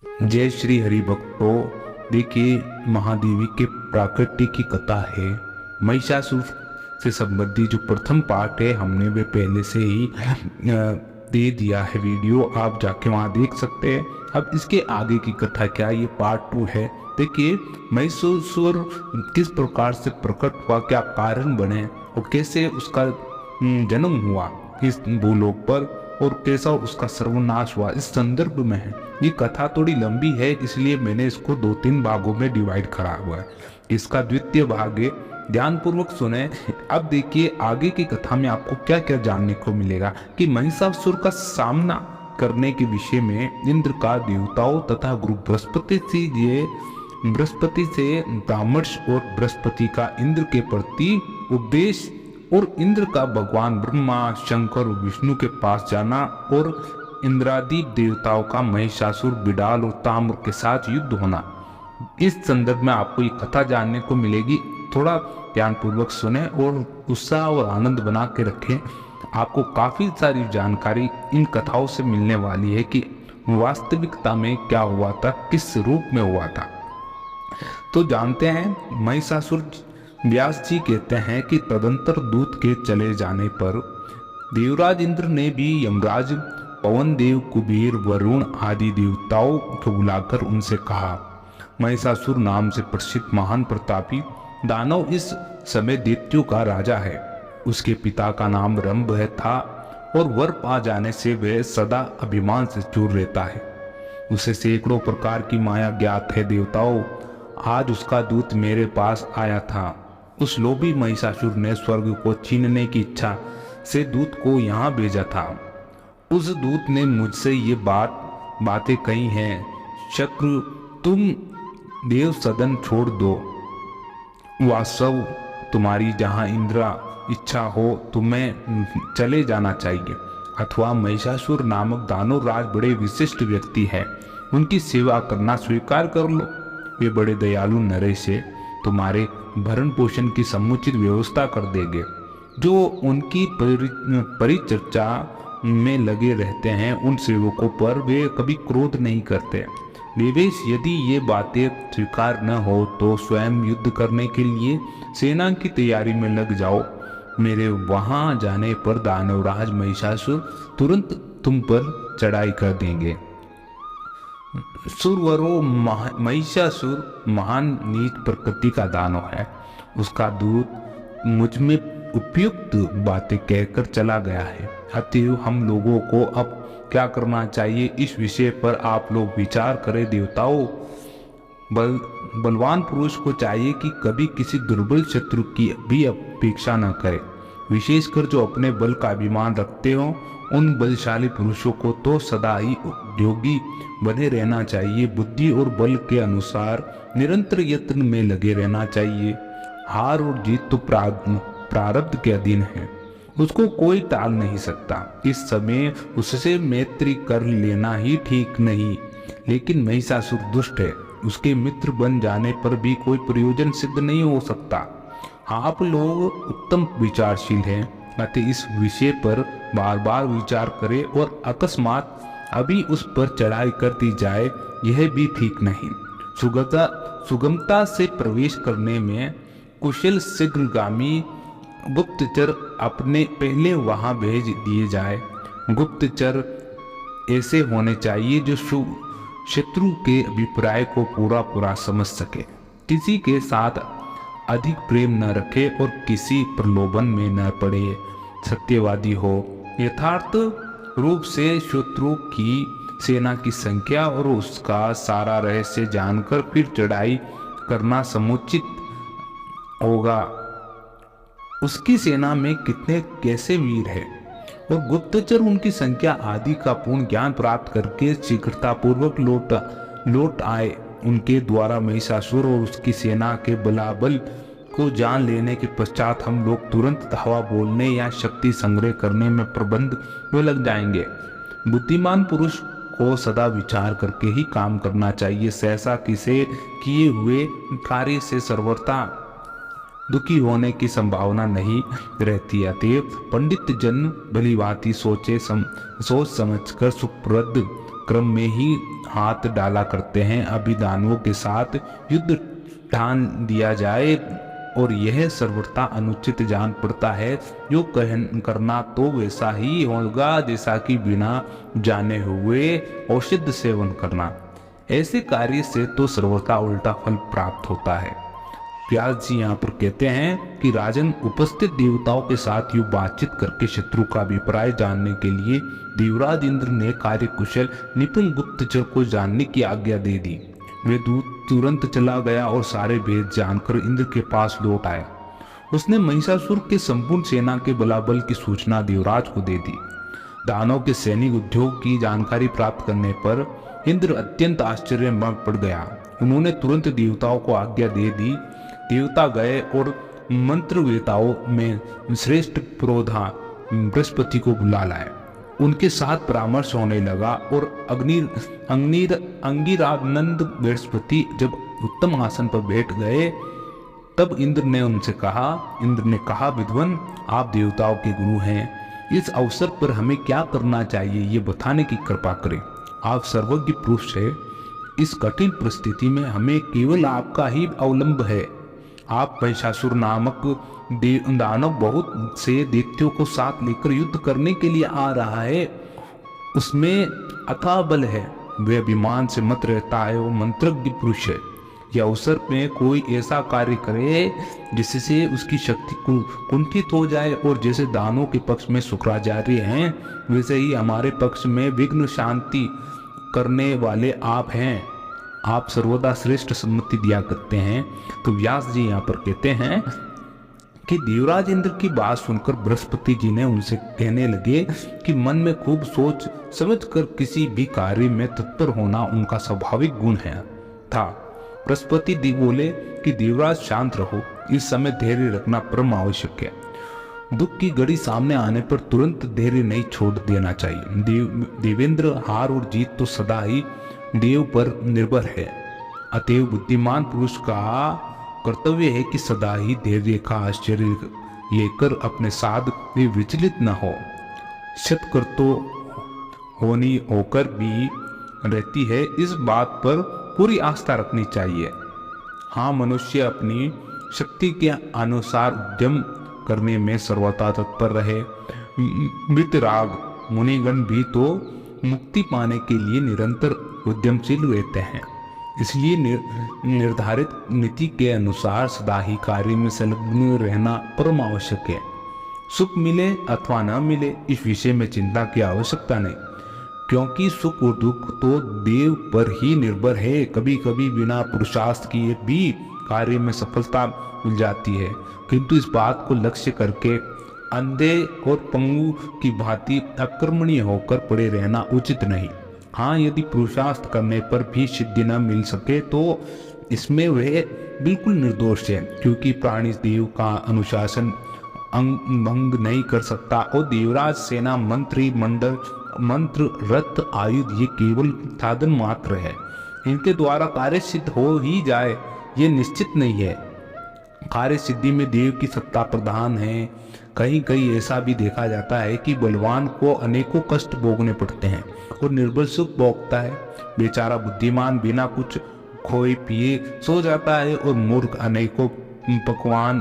जय श्री हरि भक्तों। देखिए, महादेवी के प्राकट्य की कथा है। महिषासुर से संबंधित जो प्रथम पार्ट है हमने वे पहले से ही दे दिया है वीडियो, आप जाके वहाँ देख सकते हैं। अब इसके आगे की कथा क्या, ये पार्ट 2 है। देखिए, महिषासुर किस प्रकार से प्रकट हुआ, क्या कारण बने और कैसे उसका जन्म हुआ इस भूलोक पर और कैसा उसका सर्वनाश हुआ, इस संदर्भ में है। ये कथा थोड़ी लंबी है, इसलिए मैंने इसको 2-3 भागों में डिवाइड करा हुआ है। इसका द्वितीय भाग है, ध्यान पूर्वक सुने। अब देखिए आगे की कथा में आपको क्या क्या जानने को मिलेगा कि महिषासुर का सामना करने के विषय में इंद्र का देवताओं तथा गुरु बृहस्पति से परामर्श और बृहस्पति का इंद्र के प्रति उपदेश और इंद्र का भगवान ब्रह्मा, शंकर और विष्णु के पास जाना और इंद्रादि देवताओं का महिषासुर, बिडाल और ताम्र के साथ युद्ध होना। इस संदर्भ में आपको ये कथा जानने को मिलेगी। थोड़ा ध्यान पूर्वक सुने और उत्साह और आनंद बना के रखें। आपको काफी सारी जानकारी इन कथाओं से मिलने वाली है कि वास्तविकता में क्या हुआ था, किस रूप में हुआ था। तो जानते हैं, महिषासुर व्यास जी कहते हैं कि तदंतर दूत के चले जाने पर देवराज इंद्र ने भी यमराज, पवन देव, कुबेर, वरुण आदि देवताओं को बुलाकर उनसे कहा, महिषासुर नाम से प्रसिद्ध महान प्रतापी दानव इस समय दैत्यों का राजा है। उसके पिता का नाम रंभ है था और वर पा जाने से वह सदा अभिमान से चूर रहता है। उसे सैकड़ों प्रकार की माया ज्ञात है। देवताओं, आज उसका दूत मेरे पास आया था। उस लोभी महिषासुर ने स्वर्ग को छीनने की इच्छा से दूत को यहाँ भेजा था। उस दूत ने मुझसे ये बातें कही हैं, शक्र, तुम देव सदन छोड़ दो। वास्तव तुम्हारी जहाँ इंद्रा इच्छा हो तुम्हें चले जाना चाहिए, अथवा महिषासुर नामक दानव राज बड़े विशिष्ट व्यक्ति है, उनकी सेवा करना स्वीकार कर लो। वे बड़े दयालु नरेश से तुम्हारे भरण पोषण की समुचित व्यवस्था कर देंगे। जो उनकी परिचर्चा में लगे रहते हैं, उन सेवकों पर वे कभी क्रोध नहीं करते। निवेश, यदि ये बातें स्वीकार न हो तो स्वयं युद्ध करने के लिए सेना की तैयारी में लग जाओ। मेरे वहां जाने पर दानवराज महिषासुर तुरंत तुम पर चढ़ाई कर देंगे। सुरवरो, महिषासुर महान नीच प्रकृति का दानव है। उसका दूत मुझ में उपयुक्त बातें कहकर चला गया है। अतएव हम लोगों को अब क्या करना चाहिए, इस विषय पर आप लोग विचार करें। देवताओं, बलवान पुरुष को चाहिए कि कभी किसी दुर्बल शत्रु की भी अपेक्षा न करे, विशेषकर जो अपने बल का अभिमान रखते हो। उन बलशाली पुरुषों को तो सदा ही उद्योगी बने रहना चाहिए। बुद्धि और बल के अनुसार निरंतर यत्न में लगे रहना चाहिए। हार और जीत तो प्रारब्ध के अधीन है, उसको कोई टाल नहीं सकता। इस समय उससे मैत्री कर लेना ही ठीक नहीं, लेकिन महिषासुर दुष्ट है, उसके मित्र बन जाने पर भी कोई प्रयोजन सिद्ध नहीं हो सकता। आप लोग उत्तम विचारशील हैं, अतः इस विषय पर बार बार विचार करें और अकस्मात अभी उस पर चढ़ाई कर दी जाए, यह भी ठीक नहीं। सुगमता से प्रवेश करने में कुशल शीघ्रगामी गुप्तचर अपने पहले वहां भेज दिए जाए। गुप्तचर ऐसे होने चाहिए जो शत्रु के अभिप्राय को पूरा समझ सके, किसी के साथ अधिक प्रेम न रखे और किसी प्रलोभन में न पड़े, सत्यवादी हो, यथार्थ रूप से शत्रु की सेना की संख्या और उसका सारा रहस्य जानकर फिर चढ़ाई करना समुचित होगा। उसकी सेना में कितने कैसे वीर है और गुप्तचर उनकी संख्या आदि का पूर्ण ज्ञान प्राप्त करके शीघ्रता पूर्वक लौट आए। उनके द्वारा महिषासुर और उसकी सेना के बलाबल को जान लेने के पश्चात हम लोग तुरंत धावा बोलने या शक्ति संग्रह करने में प्रबंध में लग जाएंगे। बुद्धिमान पुरुष को सदा विचार करके ही काम करना चाहिए। सहसा किसे किए हुए कार्य से सर्वथा दुखी होने की संभावना नहीं रहती। अतएव पंडित जन भली भांति सोच समझकर सुप्रद क्रम में ही हाथ डाला करते हैं। अभी दानवों के साथ युद्ध ठान दिया जाए और यह सर्वथा अनुचित जान पड़ता है। जो करना तो वैसा ही होगा जैसा कि बिना जाने हुए औषध सेवन करना। ऐसे कार्य से तो सर्वथा उल्टा फल प्राप्त होता है। व्यास जी यहाँ पर कहते हैं कि राजन, उपस्थित देवताओं के साथ यूं बातचीत करके शत्रु का अभिप्राय जानने के लिए देवराज इंद्र ने कार्यकुशल निपुण गुप्तचर को जानने की आज्ञा दे दी। वे दूत तुरंत चला गया और सारे भेद जानकर इंद्र के पास लौट आया। उसने महिषासुर के संपूर्ण सेना के बलाबल की सूचना देवराज को दे दी। दानव के सैनिक उद्योग की जानकारी प्राप्त करने पर इंद्र अत्यंत आश्चर्य में पड़ गया। उन्होंने तुरंत देवताओं को आज्ञा दे दी। देवता गए और मंत्रवेताओं में श्रेष्ठ पुरोधा बृहस्पति को बुला लाए। उनके साथ परामर्श होने लगा और अंगिरानंद बृहस्पति जब उत्तम आसन पर बैठ गए तब इंद्र ने कहा, विद्वान, आप देवताओं के गुरु हैं, इस अवसर पर हमें क्या करना चाहिए ये बताने की कृपा करें। आप सर्वज्ञ पुरुष है, इस कठिन परिस्थिति में हमें केवल आपका ही अवलंब है। आप महिषासुर नामक दानव बहुत से दैत्यों को साथ लेकर युद्ध करने के लिए आ रहा है, उसमें अथाह बल है, वह अभिमान से मत रहता है, वो मंत्रज्ञ पुरुष है। यह अवसर में कोई ऐसा कार्य करे जिससे उसकी शक्ति कुंठित हो जाए, और जैसे दानों के पक्ष में शुक्राचार्य हैं वैसे ही हमारे पक्ष में विघ्न शांति करने वाले आप हैं। आप सर्वदा श्रेष्ठ सम्मति दिया करते हैं। तो व्यास जी यहाँ पर कहते हैं कि देवराज इंद्र की बात सुनकर बृहस्पति जी ने उनसे कहने लगे कि मन में खूब सोच समझकर किसी भी कार्य में तत्पर होना उनका स्वाभाविक गुण था। बृहस्पति जी बोले कि देवराज शांत रहो, इस समय धैर्य रखना परम आवश्यक है। दुख की घड़ी सामने आने पर तुरंत धैर्य नहीं छोड़ देना चाहिए। देवेंद्र, हार और जीत तो सदा ही देव पर निर्भर है। अतएव बुद्धिमान पुरुष का कर्तव्य है कि सदा ही धैर्य का आश्चर्य लेकर अपने साथ भी विचलित न हो। शतकर्तो होनी होकर भी रहती है, इस बात पर पूरी आस्था रखनी चाहिए। हाँ, मनुष्य अपनी शक्ति के अनुसार उद्यम करने में सर्वथा तत्पर रहे। वितराग मुनिगण भी तो मुक्ति पाने के लिए निरंतर उद्यमशील रहते हैं। इसलिए निर्धारित नीति के अनुसार सदा ही कार्य में संलग्न रहना परम आवश्यक है। सुख मिले अथवा न मिले, इस विषय में चिंता की आवश्यकता नहीं, क्योंकि सुख और दुख तो देव पर ही निर्भर है। कभी कभी बिना पुरुषार्थ किए भी कार्य में सफलता मिल जाती है, किंतु इस बात को लक्ष्य करके अंधे और पंगु की भांति अकर्मणीय होकर पड़े रहना उचित नहीं। हाँ, यदि पुरुषार्थ करने पर भी सिद्धि न मिल सके तो इसमें वह बिल्कुल निर्दोष है, क्योंकि प्राणी देव का अनुशासन भंग नहीं कर सकता। और देवराज, सेना, मंत्री मंडल, मंत्र, रथ, आयुध ये केवल साधन मात्र है। इनके द्वारा कार्य सिद्ध हो ही जाए ये निश्चित नहीं है। कार्य सिद्धि में देव की सत्ता प्रधान है। कहीं कहीं ऐसा भी देखा जाता है कि बलवान को अनेकों कष्ट भोगने पड़ते हैं और निर्बल सुख भोगता है। बेचारा बुद्धिमान बिना कुछ खोए पिए सो जाता है और मूर्ख अनेकों पकवान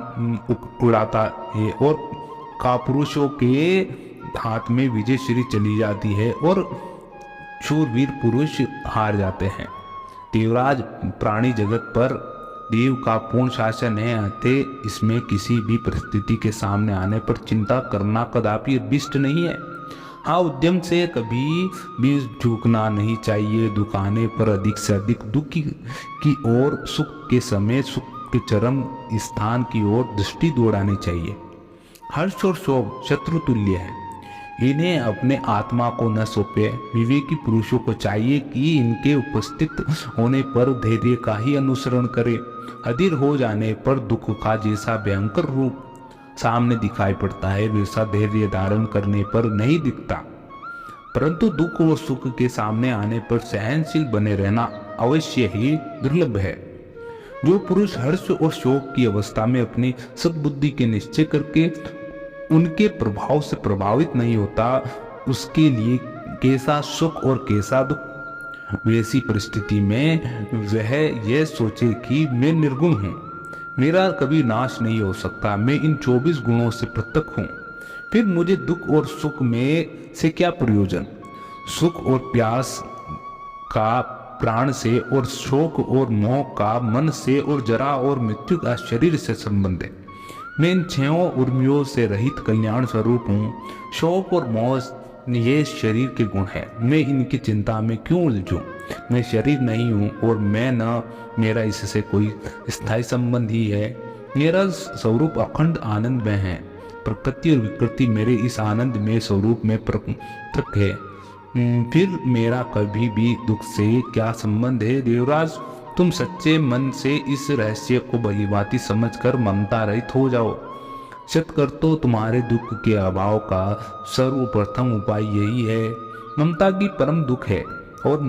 उड़ाता है, और कापुरुषों के हाथ में विजय श्री चली जाती है और शूरवीर पुरुष हार जाते हैं। देवराज, प्राणी जगत पर देव का पूर्ण शासन है, अतः इसमें किसी भी परिस्थिति के सामने आने पर चिंता करना कदापि अभिष्ट नहीं है। हाँ, उद्यम से कभी भी झुकना नहीं चाहिए। दुख आने पर अधिक से अधिक दुख की ओर, सुख के समय सुख के चरम स्थान की ओर दृष्टि दौड़ानी चाहिए। हर्ष और शोभ शत्रु तुल्य है, इन्हें अपने आत्मा को न सौंपे। विवेकी पुरुषों को चाहिए कि इनके उपस्थित होने पर धैर्य का ही अनुसरण करे। अधीर हो जाने पर दुख का जैसा भयंकर रूप सामने दिखाई पड़ता है, वैसा धैर्य धारण करने पर नहीं दिखता। परंतु दुख और सुख के सामने आने पर सहनशील बने रहना अवश्य ही दुर्लभ है। जो पुरुष हर्ष और शोक की अवस्था में अपनी सद्बुद्धि के निश्चय करके उनके प्रभाव से प्रभावित नहीं होता, उसके लिए कैसा सुख और कैसा दुख वैसी परिस्थिति में वह यह सोचे कि मैं निर्गुण हूँ, मेरा कभी नाश नहीं हो सकता, मैं इन 24 गुणों से पृथक हूँ, फिर मुझे दुख और सुख में से क्या प्रयोजन। सुख और प्यास का प्राण से और शोक और मोह का मन से और जरा और मृत्यु का शरीर से संबंध है। मैं इन 6 उर्मियों से रहित कल्याण स्वरूप हूँ। शोक और मोह ये शरीर के गुण है, मैं इनकी चिंता में क्यों उलझूं। मैं शरीर नहीं हूँ और मैं न मेरा इससे कोई स्थायी संबंध ही है। मेरा स्वरूप अखंड आनंद में है। प्रकृति और विकृति मेरे इस आनंद में स्वरूप में पृथक है। फिर मेरा कभी भी दुख से क्या संबंध है। देवराज, तुम सच्चे मन से इस रहस्य को भलीभांति समझकर ममता रहित हो जाओ। सत्कर तो तुम्हारे दुख के अभाव का सर्वप्रथम उपाय यही है। ममता की परम दुख है और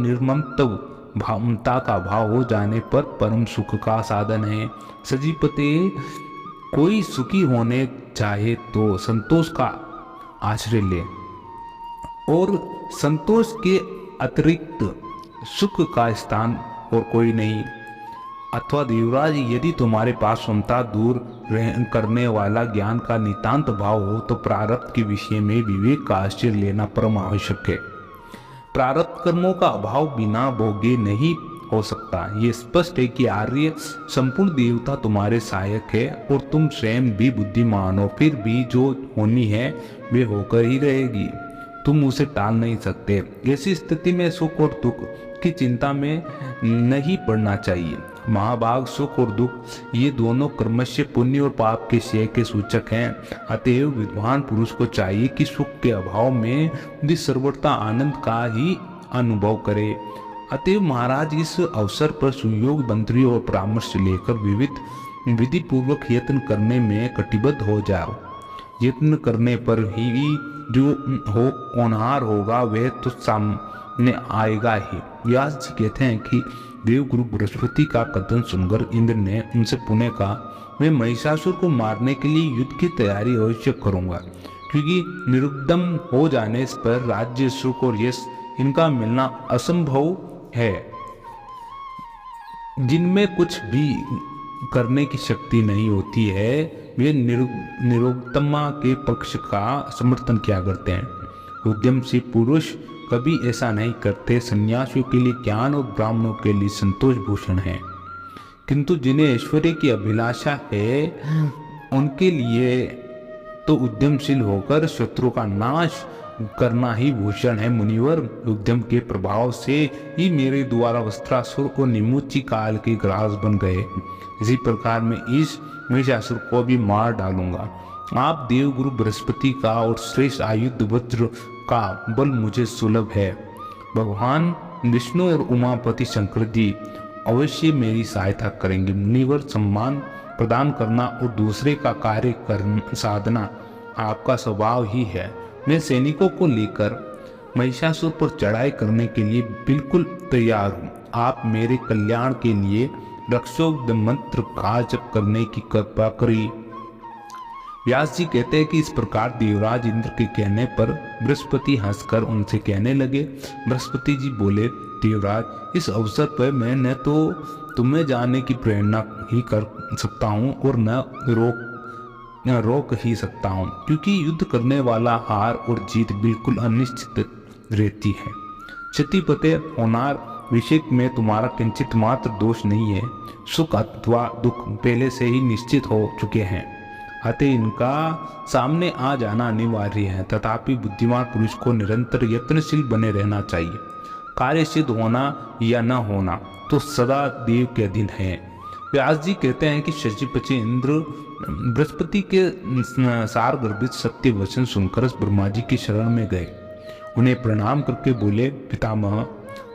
ममता का भाव हो जाने पर परम सुख का साधन है। सजीपते, कोई सुखी होने चाहे तो संतोष का आश्रय ले और संतोष के अतिरिक्त सुख का स्थान और कोई नहीं। अथवा देवराज, यदि तुम्हारे पास ममता दूर करने वाला ज्ञान का नितांत भाव हो तो प्रारब्ध के विषय में विवेक का आश्रय लेना परम आवश्यक है। प्रारब्ध कर्मों का अभाव बिना भोगे नहीं हो सकता। ये स्पष्ट है कि आर्य संपूर्ण देवता तुम्हारे सहायक है और तुम स्वयं भी बुद्धिमान हो, फिर भी जो होनी है वे होकर ही रहेगी, तुम उसे टाल नहीं सकते। ऐसी स्थिति में सुख और दुख की चिंता में नहीं पड़ना चाहिए। महाभाग, सुख और दुख ये दोनों क्रमशः पुण्य और पाप के क्षय के सूचक हैं। अतएव विद्वान पुरुष को चाहिए कि सुख के अभाव में भी सर्वथा आनंद का ही अनुभव करे। अतएव महाराज, इस अवसर पर सुयोग मंत्रियों और परामर्श लेकर विविध विधि पूर्वक यत्न करने में कटिबद्ध हो जाओ। यत्न करने पर ही जो होनहार होगा वह तो सामने आएगा ही। व्यास जी कहते हैं कि देवगुरु बृहस्पति का कथन सुनकर इंद्र ने उनसे पुनः कहा, मैं महिषासुर को मारने के लिए युद्ध की तैयारी अवश्य करूंगा, क्योंकि निर्दम हो जाने पर राज्य, सुख और यश इनका मिलना असंभव है। जिनमें कुछ भी करने की शक्ति नहीं होती है वे निरुक्तमा के पक्ष का समर्थन किया करते हैं। उद्यमशील पुरुष कभी ऐसा नहीं करते। सन्यासियों के लिए ज्ञान और ब्राह्मणों के लिए संतोष भूषण है, किंतु जिन्हें ऐश्वर्य की अभिलाषा है उनके लिए तो उद्यमशील होकर शत्रु का नाश करना ही भूषण है। मुनिवर, उद्यम के प्रभाव से ही मेरे द्वारा वस्त्रासुर को निमुच्ची काल के ग्रास बन गए। इसी प्रकार मैं इस महिषासुर को भी मार डालूंगा। आप देवगुरु बृहस्पति का और श्रेष्ठ आयुध वज्र का बल मुझे सुलभ है। भगवान विष्णु और उमापति शंकर जी अवश्य मेरी सहायता करेंगे। मुनिवर, सम्मान प्रदान करना और दूसरे का कार्य करना साधना आपका स्वभाव ही है। मैं सैनिकों को लेकर महिषासुर पर चढ़ाई करने के लिए बिल्कुल तैयार हूँ। आप मेरे कल्याण के लिए रक्षोद मंत्र का जप करने की कृपा करी। व्यास जी कहते हैं कि इस प्रकार देवराज इंद्र के कहने पर बृहस्पति हंसकर उनसे कहने लगे। बृहस्पति जी बोले, देवराज, इस अवसर पर मैं न तो तुम्हें जाने की प्रेरणा ही कर सकता हूँ और न रोक ही सकता हूँ, क्योंकि युद्ध करने वाला हार और जीत बिल्कुल अनिश्चित रहती है। क्षतिपते होनार विषय में तुम्हारा किंचित मात्र दोष नहीं है। सुख अथवा दुख पहले से ही निश्चित हो चुके हैं, अतः इनका सामने आ जाना अनिवार्य है। तथापि बुद्धिमान पुरुष को निरंतर यत्नशील बने रहना चाहिए। कार्य सिद्ध होना या न होना तो सदा देव के अधीन है। व्यास जी कहते हैं कि शचीपति इंद्र बृहस्पति के सार गर्भित सत्य वचन सुनकर ब्रह्मा जी की शरण में गए। उन्हें प्रणाम करके बोले, पितामह,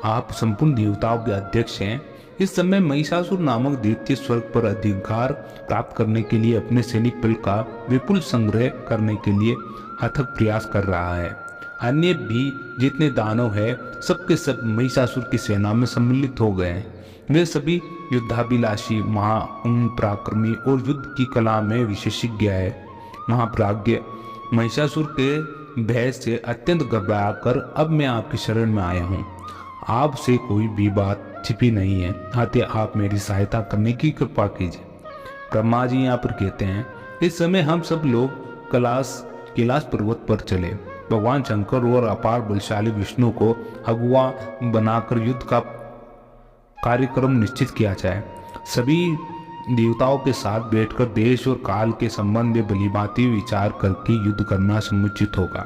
आप संपूर्ण देवताओं के अध्यक्ष हैं। इस समय महिषासुर नामक द्वितीय स्वर्ग पर अधिकार प्राप्त करने के लिए अपने सैनिक बल का विपुल संग्रह करने के लिए अथक प्रयास कर रहा है। अन्य भी जितने दानव है सबके सब महिषासुर की सेना में सम्मिलित हो गए हैं। वे सभी युद्धाभिलाषी, महापराक्रमी और युद्ध की कला में विशेषज्ञ है। महाप्राज्ञ महिषासुर के भय से अत्यंत घबराकर अब मैं आपकी शरण में आया हूँ। आपसे कोई भी बात छिपी नहीं है, अतः आप मेरी सहायता करने की कृपा कीजिए। ब्रह्मा जी यहाँ पर कहते हैं, इस समय हम सब लोग कैलाश पर्वत पर चले। भगवान शंकर और अपार बलशाली विष्णु को अगुआ बनाकर युद्ध का कार्यक्रम निश्चित किया जाए। सभी देवताओं के साथ बैठकर देश और काल के संबंध में भलीभांति विचार करके युद्ध करना समुचित होगा।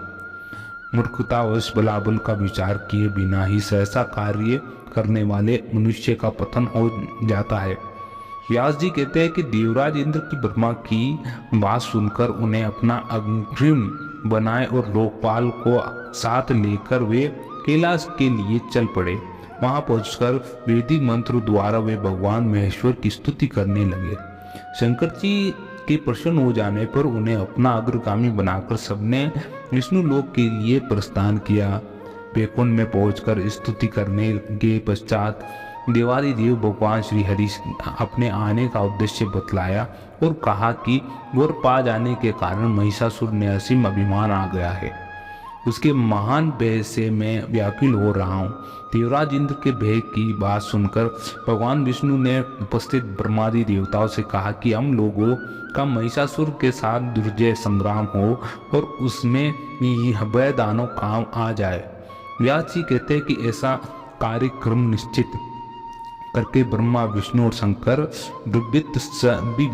मूर्खतावश बलाबल का विचार किए बिना ही सहसा कार्य करने वाले मनुष्य का पतन हो जाता है। व्यास जी कहते हैं कि देवराज इंद्र की ब्रह्मा की बात सुनकर उन्हें अपना अग्रिम बनाए और लोकपाल को साथ लेकर वे कैलाश के लिए चल पड़े। वहां पहुंचकर वैदिक मंत्र द्वारा वे भगवान महेश्वर की स्तुति करने लगे। शंकर जी के प्रसन्न हो जाने पर उन्हें अपना अग्रगामी बनाकर सबने विष्णु लोक के लिए प्रस्थान किया। वैकुंठ में पहुंचकर स्तुति करने के पश्चात देवादि देव भगवान श्री हरि अपने आने का उद्देश्य बतलाया और कहा कि वर पा जाने के कारण महिषासुर ने असीम अभिमान आ गया है। उसके महान भय से मैं व्याकुल हो रहा हूँ। देवराज इंद्र के भय की बात सुनकर भगवान विष्णु ने उपस्थित ब्रह्मादि देवताओं से कहा कि हम लोगों का महिषासुर के साथ दुर्जय संग्राम हो और उसमें भय दानव काम आ जाए। व्यास जी कहते हैं कि ऐसा कार्यक्रम निश्चित करके ब्रह्मा विष्णु और शंकर दुर्वृत्त सभी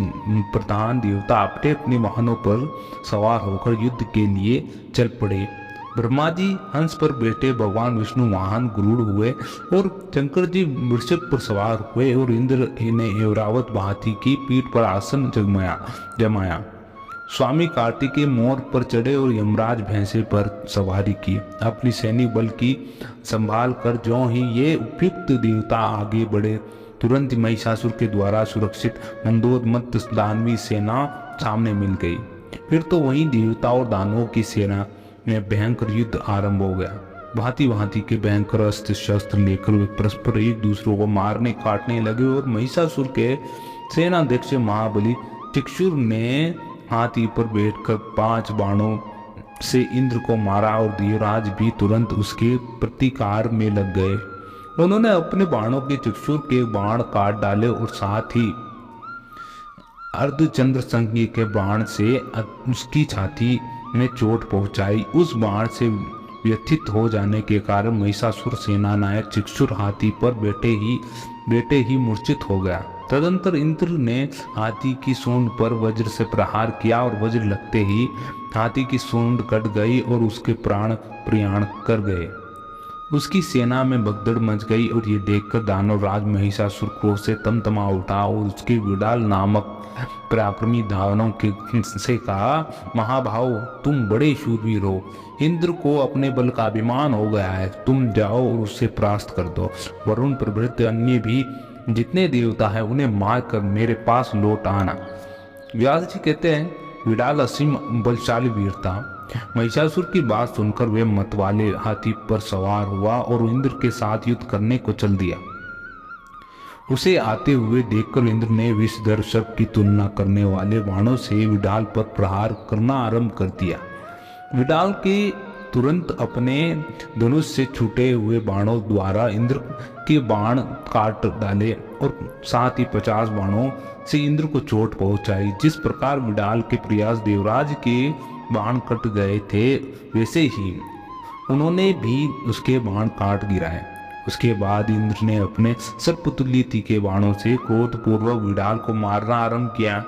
प्रधान देवता अपने अपने वाहनों पर सवार होकर युद्ध के लिए चल पड़े। ब्रह्मा जी हंस पर बैठे, भगवान विष्णु वाहन गरुड़ हुए और शंकर जी वृषभ पर सवार हुए और इंद्र ने ऐरावत हाथी की पीठ पर आसन जमाया। स्वामी कार्तिकेय मोर पर चढ़े और यमराज भैंसे पर सवारी की। अपनी सैनिक बल की संभाल कर जो ही ये उपयुक्त देवता आगे बढ़े, तुरंत महिषासुर के द्वारा सुरक्षित मंदोदमत्त दानवी सेना सामने मिल गई। फिर तो वहीं देवता और दानवों की सेना में भयंकर युद्ध आरंभ हो गया। भांति भांति के भयंकर अस्त्र शस्त्र लेकर वे परस्पर एक दूसरों को मारने काटने लगे और महिषासुर के सेनाध्यक्ष महाबली चक्षुर ने हाथी पर बैठकर 5 बाणों से इंद्र को मारा और देवराज भी तुरंत उसके प्रतिकार में लग गए। उन्होंने अपने बाणों के चक्षुर के बाण काट डाले और साथ ही अर्धचंद्र संज्ञ के बाण से उसकी छाती में चोट पहुंचाई। उस बाण से व्यथित हो जाने के कारण महिषासुर सेना नायक चक्षुर हाथी पर बैठे ही मूर्छित हो गया। तदंतर इंद्र ने हाथी की सूंड पर वज्र से प्रहार किया और वज्र लगते ही हाथी की सूंड कट गई और उसके प्राण प्रयाण कर गए। उसकी सेना में भगदड़ मच गई और ये देखकर दानव राज महिषासुर क्रोध से तमतमा उठा और उसके विडाल नामक पराक्रमी दानव के से कहा, महाभाव तुम बड़े शूरवीर हो, इंद्र को अपने बल का अभिमान हो गया है, तुम जाओ और उससे परास्त कर दो। वरुण प्रभृत अन्य भी जितने देवता है उन्हें मार कर मेरे पास लौट आना। व्यास जी कहते हैं, विडाल असीम बलशाली वीर था। महिषासुर की बात सुनकर वे मतवाले हाथी पर सवार हुआ और इंद्र के साथ युद्ध करने को चल दिया। उसे आते हुए देखकर इंद्र ने विषधर सर्प की तुलना करने वाले बाणों से विडाल पर प्रहार करना आरंभ कर दिया। विडाल के तुरंत अपने धनुष से छूटे हुए बाणों द्वारा इंद्र के बाण काट डाले और साथ ही 50 बाणों से इंद्र को चोट पहुंचाई। जिस प्रकार विडाल के प्रयास देवराज के बाण कट गए थे, वैसे ही उन्होंने भी उसके बाण काट गिराए। उसके बाद इंद्र ने अपने सर्पतुल्य तीखे बाणों से क्रोधपूर्वक विडाल को मारना आरंभ किया।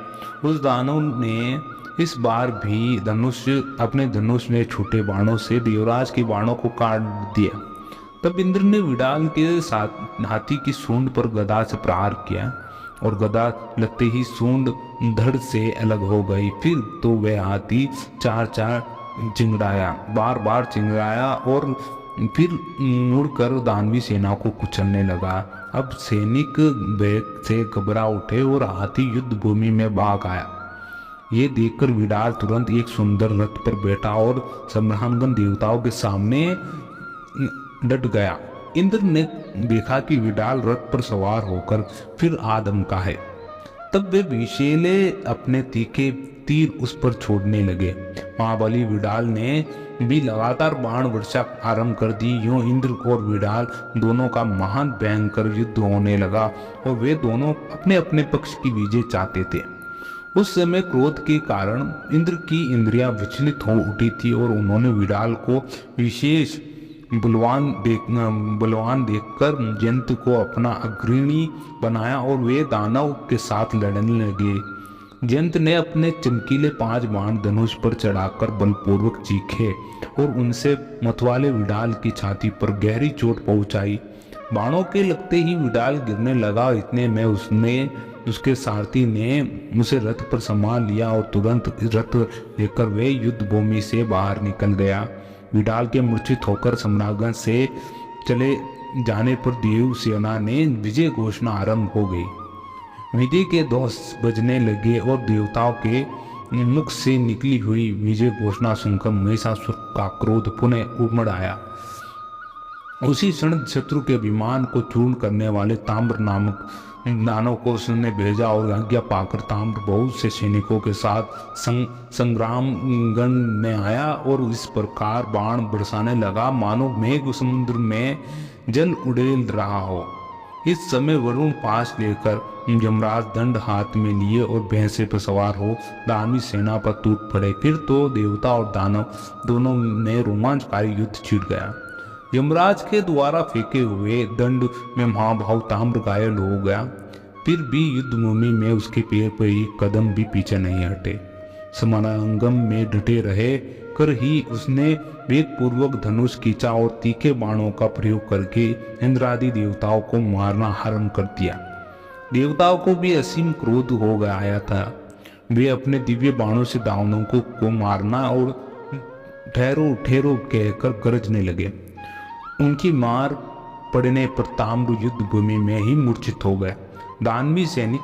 उस दानव ने इस बार भी अपने धनुष में छूटे बाणों से देवराज के बाणों को काट दिया। तब इंद्र ने विडाल के साथ हाथी की सूंड पर गदा से प्रहार किया और गदा लगते ही सूंड धड़ से अलग हो गई। फिर तो वह हाथी चार चिंगड़ाया, बार चिंगड़ाया और फिर मुड़कर दानवी सेना को कुचलने लगा। अब सैनिक वेग से घबरा उठे और हाथी युद्ध भूमि में भाग आया। ये देखकर विडाल तुरंत एक सुंदर रथ पर बैठा और सम्रांगन देवताओं के सामने डट गया। इंद्र ने देखा कि विडाल रथ पर सवार होकर फिर आदम का है। तब वे विषैले अपने तीखे तीर उस पर छोड़ने लगे। महाबली विडाल ने भी लगातार बाण वर्षा आरंभ कर दी। यूं इंद्र और विडाल दोनों का महान भयंकर युद्ध होने लगा और वे दोनों अपने अपने पक्ष की विजय चाहते थे। उस समय क्रोध के कारण इंद्र की इंद्रियां विचलित हो उठी थी और उन्होंने विडाल को विशेष बलवान देखकर जयंत को अपना अग्रणी बनाया और वे दानव के साथ लड़ने लगे। जयंत ने अपने चमकीले 5 बाण धनुष पर चढ़ाकर बलपूर्वक चीखे और उनसे मतवाले विडाल की छाती पर गहरी चोट पहुंचाई। बाणों के लगते ही विडाल गिरने लगा। इतने में उसके सारथी ने उसे रथ पर संभाल लिया और तुरंत रथ लेकर वे युद्ध भूमि से बाहर निकल गया। विडाल के मूर्छित होकर सम्राटगंज से चले जाने पर देव सेना ने विजय घोषणा आरंभ हो गई। विजय के ध्वज बजने लगे और देवताओं के मुख से निकली हुई विजय घोषणा सुनकर महिषासुर का क्रोध पुनः उमड़ आया। उसी क्षण शत्रु के विमान को चूर्ण करने वाले ताम्र नामक दानव को उसने भेजा और आज्ञा पाकर ताम्र बहुत से सैनिकों के साथ संग्राम गण में आया और इस प्रकार बाण बरसाने लगा मानो मेघ समुद्र में जल उड़ेल रहा हो। इस समय वरुण पास लेकर यमराज दंड हाथ में लिए और भैंसे पर सवार हो दानवी सेना पर टूट पड़े। फिर तो देवता और दानव दोनों में रोमांचकारी युद्ध छिड़ गया। यमराज के द्वारा फेंके हुए दंड में महाभाव ताम्र घायल हो गया। फिर भी युद्ध भूमि में उसके पैर पर एक कदम भी पीछे नहीं हटे। समानांगम में डटे रहे कर ही उसने वेग पूर्वक धनुष खींचा और तीखे बाणों का प्रयोग करके इंद्रादि देवताओं को मारना आरंभ कर दिया। देवताओं को भी असीम क्रोध हो गया था। वे अपने दिव्य बाणों से दानवों को मारना और ठहरो ठहरो कहकर गरजने लगे। उनकी मार पड़ने पर ताम्र युद्ध भूमि में ही मूर्छित हो गए। दानवी सैनिक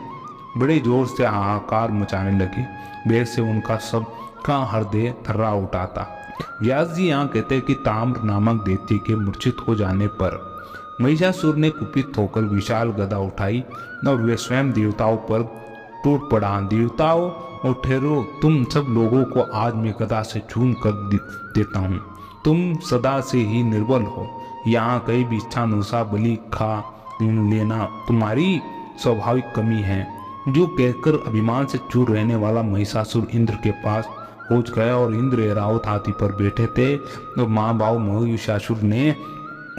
बड़े जोर से हाहाकार मचाने लगे। वेग से उनका सबका हृदय थर्रा उठाता। व्यास जी यहाँ कहते हैं कि ताम्र नामक दैत्य के मूर्छित हो जाने पर महिषासुर ने कुपित होकर विशाल गदा उठाई और वे स्वयं देवताओं पर टूट पड़ा। देवताओं और ठहरो, तुम सब लोगों को आज मैं गदा से चूर्ण कर देता हूँ। तुम सदा से ही निर्बल हो। यहाँ कई भी इच्छानुसार बलि खा लेना तुम्हारी स्वाभाविक कमी है। जो कहकर अभिमान से चूर रहने वाला महिषासुर इंद्र के पास पहुंच गया और इंद्र ऐरावत हाथी पर बैठे थे तो महाभाव महिषासुर ने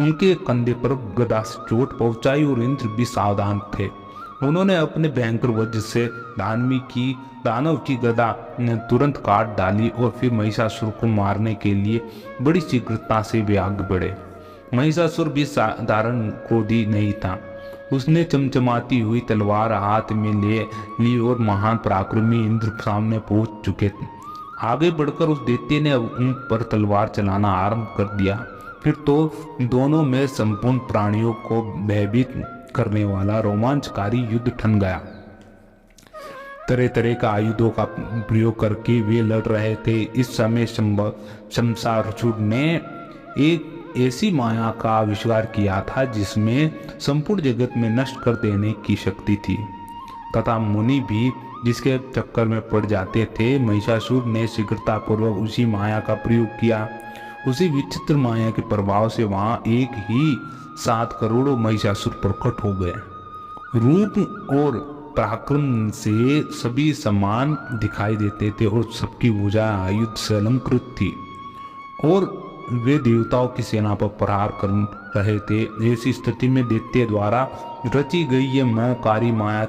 उनके कंधे पर गदा से चोट पहुंचाई और इंद्र भी सावधान थे। उन्होंने अपने भयंकर वज्र से दानव की गदा ने तुरंत काट डाली और फिर महिषासुर को मारने के लिए बड़ी शीघ्रता से वे आगे बढ़े। महिषासुर भी साधारण क्रोधी नहीं था। उसने चमचमाती हुई तलवार हाथ में ले ली और महान पराक्रमी इंद्र सामने पहुंच चुके थे। आगे बढ़कर उस दैत्य ने उन पर तलवार चलाना आरंभ कर दिया। फिर तो दोनों में संपूर्ण प्राणियों को भयभीत करने वाला रोमांचकारी युद्ध ठन गया। तरह तरह का आयुधों का प्रयोग करके वे लड़ रहे थे। इस समय शमशासुर ने एक ऐसी माया का आविष्कार किया था जिसमें संपूर्ण जगत में नष्ट कर देने की शक्ति थी तथा मुनि भी जिसके चक्कर में पड़ जाते थे। महिषासुर ने शीघ्रतापूर्वक उसी माया का प्रयोग किया। उसी विचित्र माया के प्रभाव से वहां एक ही 7 करोड़ महिषासुर प्रकट हो गए। रूप और पराक्रम से सभी समान दिखाई देते थे और सबकी भुजा आयुध से अलंकृत थी और वे देवताओं की सेना पर प्रहार कर रहे थे। ऐसी स्थिति में दैत्य द्वारा रची गई ये मोहकारी माया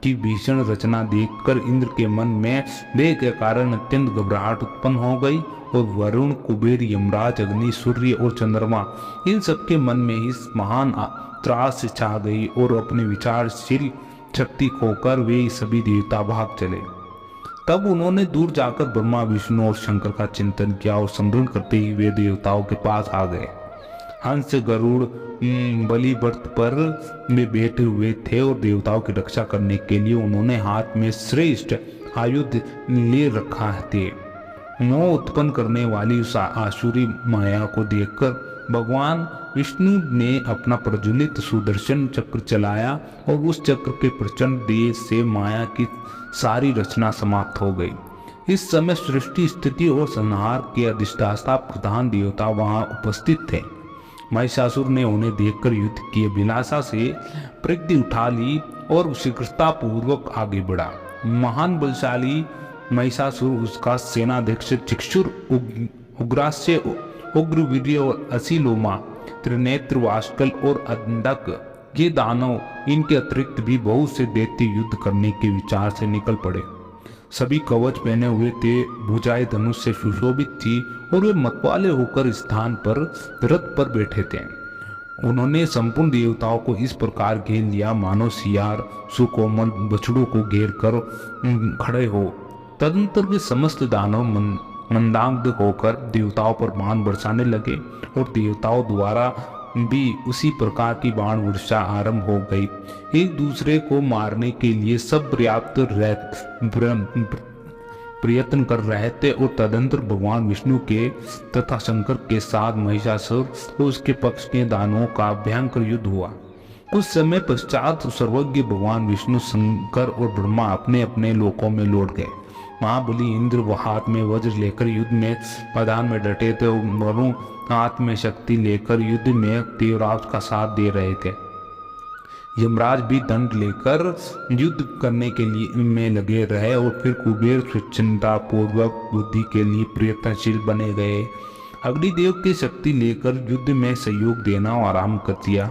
की भीषण रचना देखकर इंद्र के मन में भय के कारण अत्यंत घबराहट उत्पन्न हो गई और वरुण, कुबेर, यमराज, अग्नि, सूर्य और चंद्रमा इन सबके मन में इस महान त्रास छा गई और अपने विचारशील शक्ति खोकर वे सभी देवता भाग चले। तब उन्होंने दूर जाकर ब्रह्मा, विष्णु और शंकर का चिंतन किया और स्मरण करते ही वे देवताओं के पास आ गए। हंस, गरुड़ बलि व्रत पर वे बैठे हुए थे और देवताओं की रक्षा करने के लिए उन्होंने हाथ में श्रेष्ठ आयुध ले रखा थे। मोह उत्पन्न करने वाली उस आसुरी माया को देखकर भगवान विष्णु ने अपना प्रज्वलित सुदर्शन चक्र चलाया और उस चक्र के प्रचंड तेज से माया की सारी रचना समाप्त हो गई। इस समय सृष्टि स्थिति और संहार के अधिष्ठाता प्रधान देवता वहां उपस्थित थे। महिषासुर ने उन्हें देखकर युद्ध की अभिलाषा से प्रकृति उठा ली और शीघ्रता पूर्वक आगे बढ़ा। महान बलशाली महिषासुर, उसका सेनाध्यक्ष चिक्षुर, उग्रास्य, उग्रवीर्य और असीलोमा, त्रिनेत्र, वाष्कल और अंधक, ये दानव, इनके अतिरिक्त भी बहुत से दैत्य युद्ध करने के विचार से निकल पड़े। सभी कवच पहने हुए थे, भुजाएं धनुष से सुशोभित थी और वे मतवाले होकर स्थान पर रथ पर बैठे थे। उन्होंने संपूर्ण देवताओं को इस प्रकार घेर लिया मानो सियार सुकोमल बछड़ों को घेर कर खड़े हो। तदंतर वे समस्त दानव मंदाग्ध होकर देवताओं पर बाण बरसाने लगे और देवताओं द्वारा भी उसी प्रकार की बाण वर्षा आरंभ हो गई। एक दूसरे को मारने के लिए सब पर्याप्त प्रयत्न कर रहे थे और तदंतर भगवान विष्णु के तथा शंकर के साथ महिषासुर और उसके पक्ष के दानवों का भयंकर युद्ध हुआ। कुछ समय पश्चात सर्वज्ञ भगवान विष्णु, शंकर और ब्रह्मा अपने अपने लोकों में लौट गए। महाबली इंद्र वो हाथ में वज्र लेकर युद्ध में मैदान में डटे थे और वरुण हाथ में शक्ति लेकर युद्ध में देवराज का साथ दे रहे थे। यमराज भी दंड लेकर युद्ध करने के लिए में लगे रहे और फिर कुबेर स्वच्छंदता पूर्वक बुद्धि के लिए प्रयत्नशील बने गए। अग्निदेव की शक्ति लेकर युद्ध में सहयोग देना आरंभ कर दिया।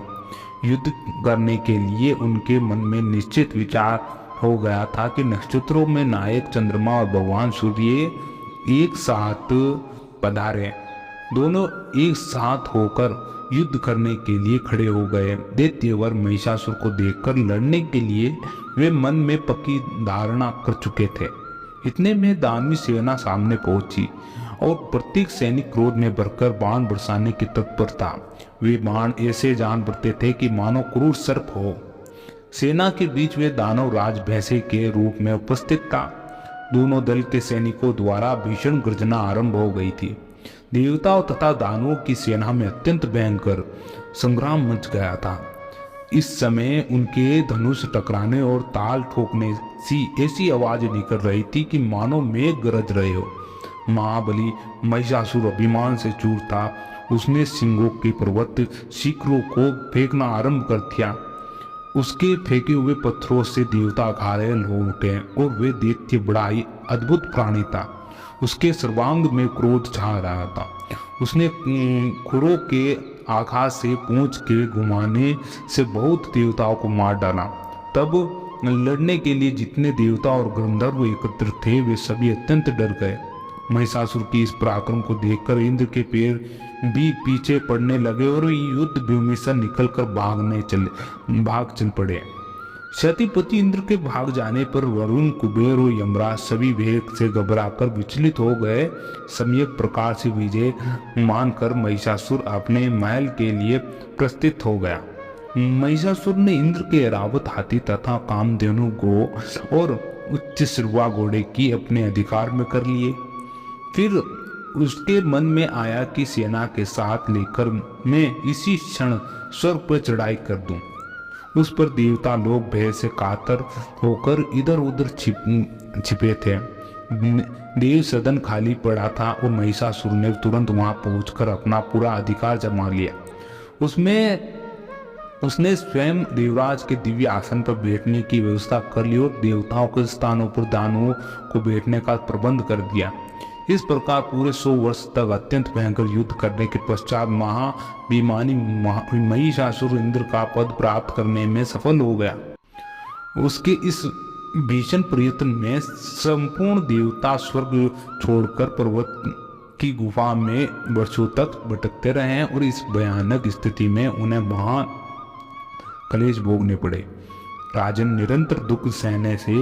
युद्ध करने के लिए उनके मन में निश्चित विचार हो गया था कि नक्षत्रों में नायक चंद्रमा और भगवान सूर्य एक साथ पधारे। दोनों एक साथ होकर युद्ध करने के लिए खड़े हो गए। दैत्यवर महिषासुर को देखकर लड़ने के लिए वे मन में पक्की धारणा कर चुके थे। इतने में दानवी सेना सामने पहुंची और प्रत्येक सैनिक क्रोध में भरकर बाण बरसाने की तत्पर था। वे बाण ऐसे जान पड़ते थे कि मानो क्रूर सर्प हो। सेना के बीच वे दानव राज भैंसे के रूप में उपस्थित था। दोनों दल के सैनिकों द्वारा भीषण गर्जना आरंभ हो गई थी। देवताओं तथा दानवों की सेना में अत्यंत भयंकर संग्राम मच गया था। इस समय उनके धनुष टकराने और ताल ठोकने सी ऐसी आवाज निकल रही थी कि मानो मेघ गरज रहे हो। महाबली महिषासुर अभिमान से चूर था। उसने सिंहों के पर्वत शिखरों को फेंकना आरंभ कर दिया। उसके फेंके हुए पत्थरों से देवता घायल हो उठे और वे दैत्य बड़ा ही अद्भुत प्राणी था। उसके सर्वांग में क्रोध छा रहा था। उसने खुरों के आघात से पूंछ के घुमाने से बहुत देवताओं को मार डाला। तब लड़ने के लिए जितने देवता और गंधर्व एकत्र थे वे सभी अत्यंत डर गए। महिषासुर की इस पराक्रम को देखकर इंद्र के पैर भी पीछे पड़ने लगे और युद्ध भूमि से निकलकर भाग चल पड़े। क्षतिपति इंद्र के भाग जाने पर वरुण, कुबेर और यमराज सभी वेग से घबराकर विचलित हो गए। सम्यक प्रकार से विजय मानकर महिषासुर अपने महल के लिए प्रस्थित हो गया। महिषासुर ने इंद्र के ऐरावत हाथी तथा कामधेनु गो और उच्च श्रवा घोड़े की अपने अधिकार में कर लिए। फिर उसके मन में आया कि सेना के साथ लेकर मैं इसी क्षण स्वर्ग पर चढ़ाई कर दूं। उस पर देवता लोग भय से कातर होकर इधर उधर छिपे थे। देव सदन खाली पड़ा था और महिषासुर ने तुरंत वहां पहुंचकर अपना पूरा अधिकार जमा लिया। उसने स्वयं देवराज के दिव्य आसन पर बैठने की व्यवस्था कर ली और देवताओं के स्थानों पर दानवों को बैठने का प्रबंध कर दिया। इस प्रकार पूरे 100 वर्ष तक अत्यंत भयंकर युद्ध करने के पश्चात महाभिमानी महिषासुर इंद्र का पद प्राप्त करने में सफल हो गया। उसके इस भीषण प्रयत्न में संपूर्ण देवता स्वर्ग छोड़कर पर्वत की गुफा में वर्षों तक भटकते रहे और इस भयानक स्थिति में उन्हें वहां कलेश भोगने पड़े। राजन निरंतर दुख सहने से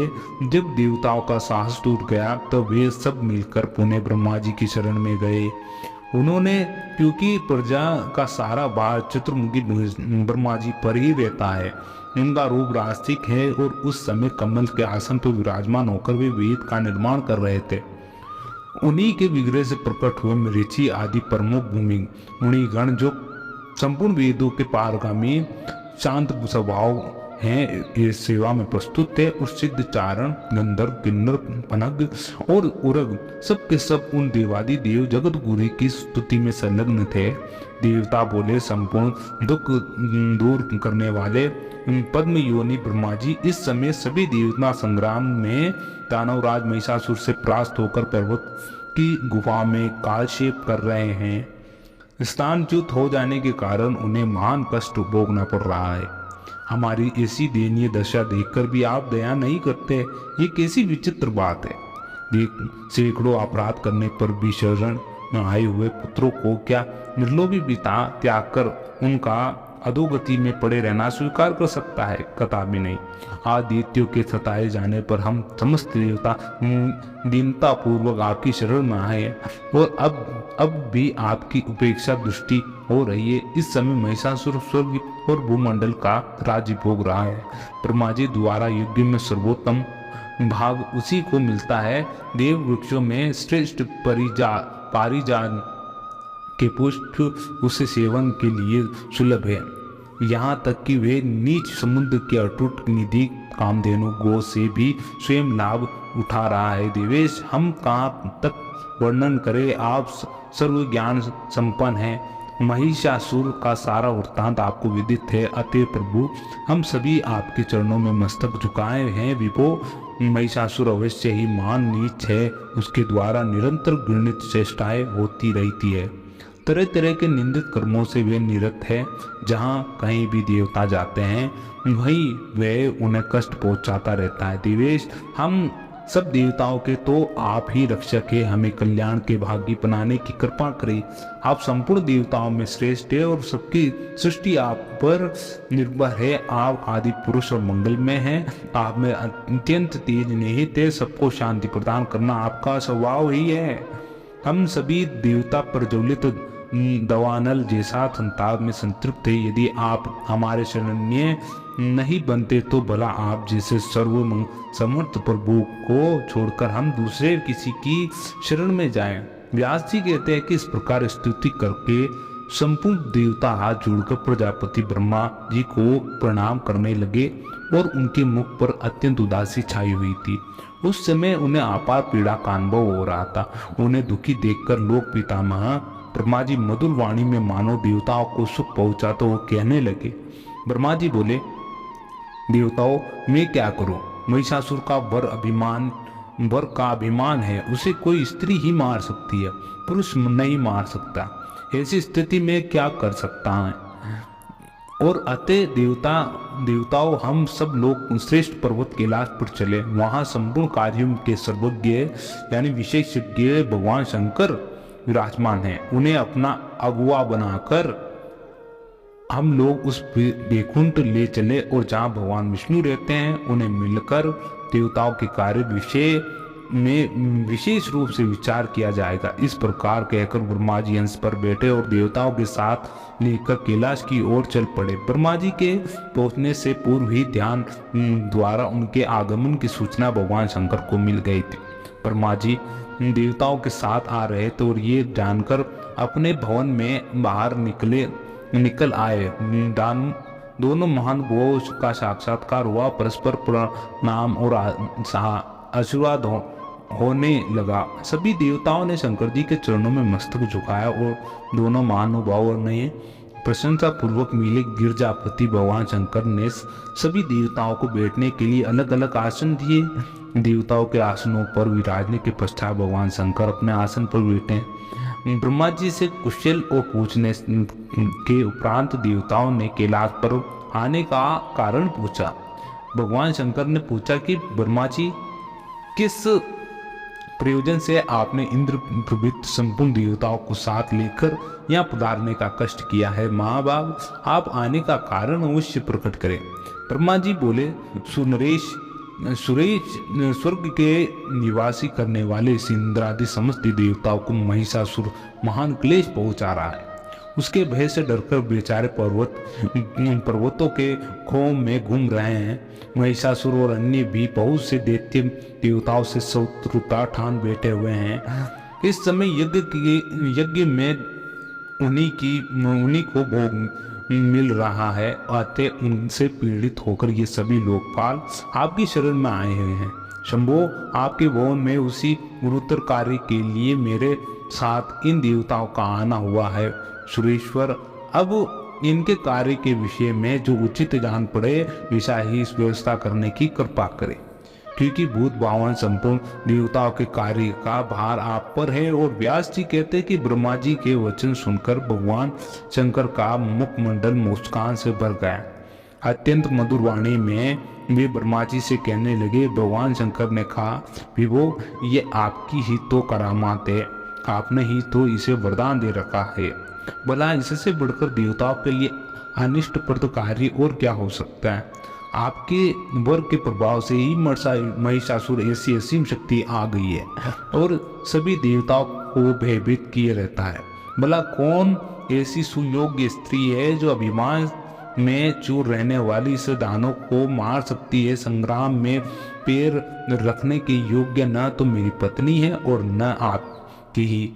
जब देवताओं का साहस टूट गया तब वे सब मिलकर पुनः ब्रह्मा जी की शरण में गए। उन्होंने, क्योंकि प्रजा का सारा भार चतुर्मुखी ब्रह्मा जी पर ही रहता है, उनका रूप रास्तिक है और उस समय कमल के आसन पर विराजमान होकर वे वेद का निर्माण कर रहे थे। उन्हीं के विग्रह से प्रकट हुए ऋषि आदि प्रमुख भूमि मुनिगण जो संपूर्ण वेदों के पारगामी शांत स्वभाव हैं, ये सेवा में प्रस्तुत थे। और सिद्ध, चारण, गंधर्व, किन्नर, पनग और उरग सब के सब उन देवादि देव जगत गुरु की स्तुति में संलग्न थे। देवता बोले, संपूर्ण दुख दूर करने वाले पद्म योनि ब्रह्मा जी इस समय सभी देवता संग्राम में दानवराज महिषासुर से परास्त होकर पर्वत की गुफा में कालक्षेप कर रहे हैं। स्थानच्युत हो जाने के कारण उन्हें महान कष्ट भोगना पड़ रहा है। हमारी ऐसी दयनीय दशा देखकर भी आप दया नहीं करते, ये कैसी विचित्र बात है। देख, सैकड़ों अपराध करने पर भी शरण में आए हुए पुत्रों को क्या निर्लोभी पिता त्याग कर उनका अधोगति में पड़े रहना स्वीकार कर सकता है? कदापि नहीं। आदित्यों के सताए जाने पर हम समस्त देवता दीनता पूर्वक आपकी शरण में आए और अब भी आपकी उपेक्षा दृष्टि हो रही है। इस समय महिषासुर स्वर्ग और भूमंडल का राज्य भोग रहा है। ब्रह्मा जी द्वारा यज्ञ में सर्वोत्तम भाग उसी को मिलता है। देव वृक्षों में श्रेष्ठ पारिजात के पुष्प उसे सेवन के लिए सुलभ है। यहाँ तक कि वे नीच समुद्र के अटूट निधि कामधेनु गो से भी स्वयं लाभ उठा रहा है। देवेश, हम कहाँ तक वर्णन करें, आप सर्व ज्ञान संपन्न हैं। महिषासुर का सारा वृत्तांत आपको विदित है। अतः प्रभु, हम सभी आपके चरणों में मस्तक झुकाए हैं। विभो, महिषासुर अवश्य ही महान नीच है, उसके द्वारा निरंतर घृणित चेष्टाएं होती रहती है। तरह तरह के निंदित कर्मों से वे निरत है। जहाँ कहीं भी देवता जाते हैं वहीं वे उन्हें कष्ट पहुंचाता रहता है। देवेश, हम सब देवताओं के तो आप ही रक्षक है, हमें कल्याण के भागी बनाने की कृपा करें। आप संपूर्ण देवताओं में श्रेष्ठ है और सबकी सृष्टि आप पर निर्भर है। आप आदि पुरुष और मंगल में हैं। आप में अत्यंत तेज निहित है। सबको शांति प्रदान करना आपका स्वभाव ही है। हम सभी देवता प्रज्वलित दवानल जैसा संताप में संतृप्त है। यदि आप हमारे शरण्य नहीं बनते तो भला आप जैसे सर्व समर्थ प्रभु को छोड़कर हम दूसरे किसी की शरण में जाएं। व्यास जी कहते हैं कि इस प्रकार स्तुति करके संपूर्ण देवता हाथ जोड़कर प्रजापति ब्रह्मा जी को प्रणाम करने लगे और उनके मुख पर अत्यंत उदासी छाई हुई थी। उस समय उन्हें अपार पीड़ा का अनुभव हो रहा था। उन्हें दुखी देखकर लोक पितामह ब्रह्मा जी मधुर वाणी में मानव देवताओं को सुख पहुंचाते हुए कहने लगे। ब्रह्मा जी बोले, देवताओं, मैं क्या करूं? महिषासुर का वर का अभिमान है। उसे कोई स्त्री ही मार सकती है, पुरुष नहीं मार सकता। ऐसी स्थिति में क्या कर सकता है? और अतः देवताओं, हम सब लोग श्रेष्ठ पर्वत कैलाश पर चले। वहां संपूर्ण कार्यों के सर्वज्ञ यानी विशेषज्ञ भगवान शंकर विराजमान हैं। उन्हें अपना अगुआ बनाकर हम लोग उस वैकुंठ ले चले और जहाँ भगवान विष्णु रहते हैं उन्हें मिलकर देवताओं के कार्य विषय में विशेष रूप से विचार किया जाएगा। इस प्रकार कहकर ब्रह्मा जी हंस पर बैठे और देवताओं के साथ लेकर कैलाश की ओर चल पड़े। ब्रह्मा जी के पहुंचने से पूर्व ही ध्यान द्वारा उनके आगमन की सूचना भगवान शंकर को मिल गई थी। ब्रह्मा जी देवताओं के साथ आ रहे थे और ये जानकर अपने भवन में बाहर निकल आए। दोनों महानुभावों का साक्षात्कार हुआ। परस्पर प्रणाम और आशीर्वाद होने लगा। सभी देवताओं ने शंकर जी के चरणों में मस्तक झुकाया और दोनों महानुभावों ने प्रशंसा पूर्वक मिले। गिरजापति भगवान शंकर ने सभी देवताओं को बैठने के लिए अलग अलग आसन दिए। देवताओं के आसनों पर विराजने के पश्चात भगवान शंकर अपने आसन पर बैठे। ब्रह्मा जी से कुशल और पूछने के उपरांत देवताओं ने कैलाश पर आने का कारण पूछा। भगवान शंकर ने पूछा कि ब्रह्मा जी, किस प्रयोजन से आपने इंद्र प्रभृत संपूर्ण देवताओं को साथ लेकर यहाँ पधारने का कष्ट किया है? महाभाग, आप आने का कारण अवश्य प्रकट करें। ब्रह्मा जी बोले, सुरेश स्वर्ग के निवासी करने इस इंद्रादि समस्त देवताओं को महिषासुर महान क्लेश पहुंचा रहा है। उसके भय से डरकर बेचारे पर्वतों के खोम में घूम रहे हैं। महिषासुर और अन्य भी बहुत से दैत्य देवताओं से शत्रुता ठान बैठे हुए हैं। इस समय यज्ञ में उन्हीं को भोग मिल रहा है। अतः उनसे पीड़ित होकर ये सभी लोकपाल आपकी शरण में आए हुए हैं। शंभो, आपके भवन में उसी गुरुतर कार्य के लिए मेरे साथ इन देवताओं का आना हुआ है। सुरेश्वर, अब इनके कार्य के विषय में जो उचित जान पड़े वैसा ही इस व्यवस्था करने की कृपा करें, क्योंकि भूत भावन संपूर्ण देवताओं के कार्य का भार आप पर है। और व्यास जी कहते हैं कि ब्रह्मा जी के वचन सुनकर भगवान शंकर का मुखमंडल मुस्कान से भर गया। अत्यंत मधुर वाणी में वे ब्रह्मा जी से कहने लगे। भगवान शंकर ने कहा, विभो, ये आपकी ही तो करामात है, आपने ही तो इसे वरदान दे रखा है। भला इससे बढ़कर देवताओं के लिए अनिष्टप्रद कार्य और क्या हो सकता है। आपके वर के प्रभाव से ही महिषासुर ऐसी असीम शक्ति आ गई है और सभी देवताओं को भयभीत किए रहता है। भला कौन ऐसी सुयोग्य स्त्री है जो अभिमान में चूर रहने वाली इस दानों को मार सकती है। संग्राम में पैर रखने के योग्य न तो मेरी पत्नी है और न आपकी ही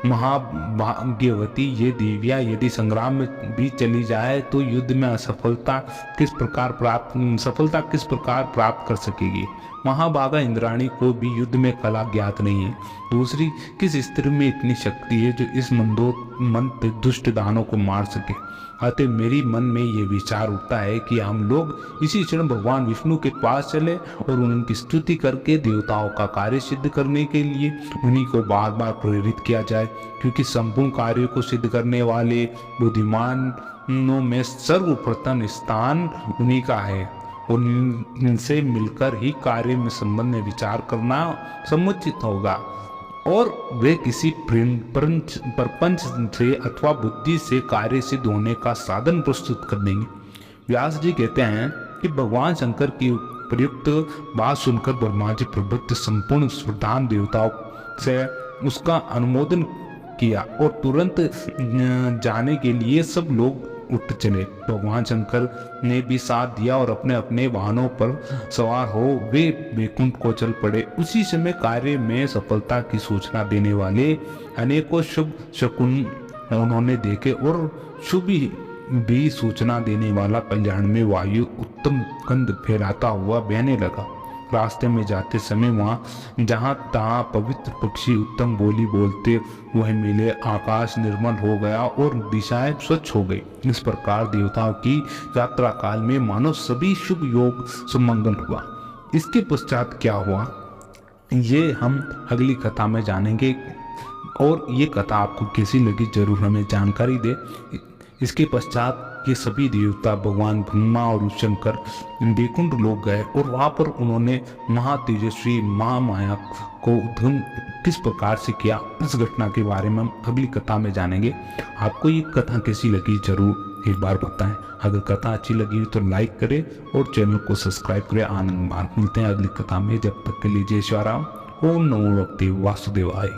महाभाग्यवती ये देवियां यदि संग्राम में भी चली जाए तो युद्ध में सफलता किस प्रकार प्राप्त कर सकेगी। महाभागा इंद्राणी को भी युद्ध में कला ज्ञात नहीं है। दूसरी, किस स्त्री में इतनी शक्ति है जो इस मंद दुष्ट दानों को मार सके। अतः मेरी मन में ये विचार उठता है कि हम लोग इसी क्षण भगवान विष्णु के पास चले और उनकी स्तुति करके देवताओं का कार्य सिद्ध करने के लिए उन्हीं को बार बार प्रेरित किया जाए, क्योंकि संपूर्ण कार्यों को सिद्ध करने वाले बुद्धिमानों में सर्वप्रथम स्थान उन्हीं का है। उनसे मिलकर ही कार्य में संबंध में विचार करना समुचित होगा और वे किसी प्रपंच से अथवा बुद्धि से कार्य सिद्ध होने का साधन प्रस्तुत कर देंगे। व्यास जी कहते हैं कि भगवान शंकर की प्रयुक्त बात सुनकर ब्रह्मा जी प्रभुत्व संपूर्ण प्रधान देवताओं से उसका अनुमोदन किया और तुरंत जाने के लिए सब लोग उठ चले। भगवान शंकर ने भी साथ दिया और अपने अपने वाहनों पर सवार हो वे वैकुंठ को चल पड़े। उसी समय कार्य में सफलता की सूचना देने वाले अनेकों शुभ शकुन उन्होंने देखे और शुभ भी सूचना देने वाला कल्याण में वायु उत्तम गंध फैलाता हुआ बहने लगा। रास्ते में जाते समय वहाँ जहाँ तहाँ पवित्र पक्षी उत्तम बोली बोलते वह मिले। आकाश निर्मल हो गया और दिशाएं स्वच्छ हो गई। इस प्रकार देवताओं की यात्रा काल में मानो सभी शुभ योग सुमंगल हुआ। इसके पश्चात क्या हुआ ये हम अगली कथा में जानेंगे और ये कथा आपको कैसी लगी जरूर हमें जानकारी दे। इसके पश्चात ये सभी देवता भगवान ब्रह्मा और शंकर वैकुंठ लोग गए और वहाँ पर उन्होंने महातेजस्वी महामाया को धन किस प्रकार से किया, इस घटना के बारे में हम अगली कथा में जानेंगे। आपको ये कथा कैसी लगी जरूर एक बार बताएं। अगर कथा अच्छी लगी तो लाइक करें और चैनल को सब्सक्राइब करें। आनंद मार्ग मिलते हैं अगली कथा में। जब तक के लिए जय श्री राम। ओम नमो भगवते वासुदेवाय।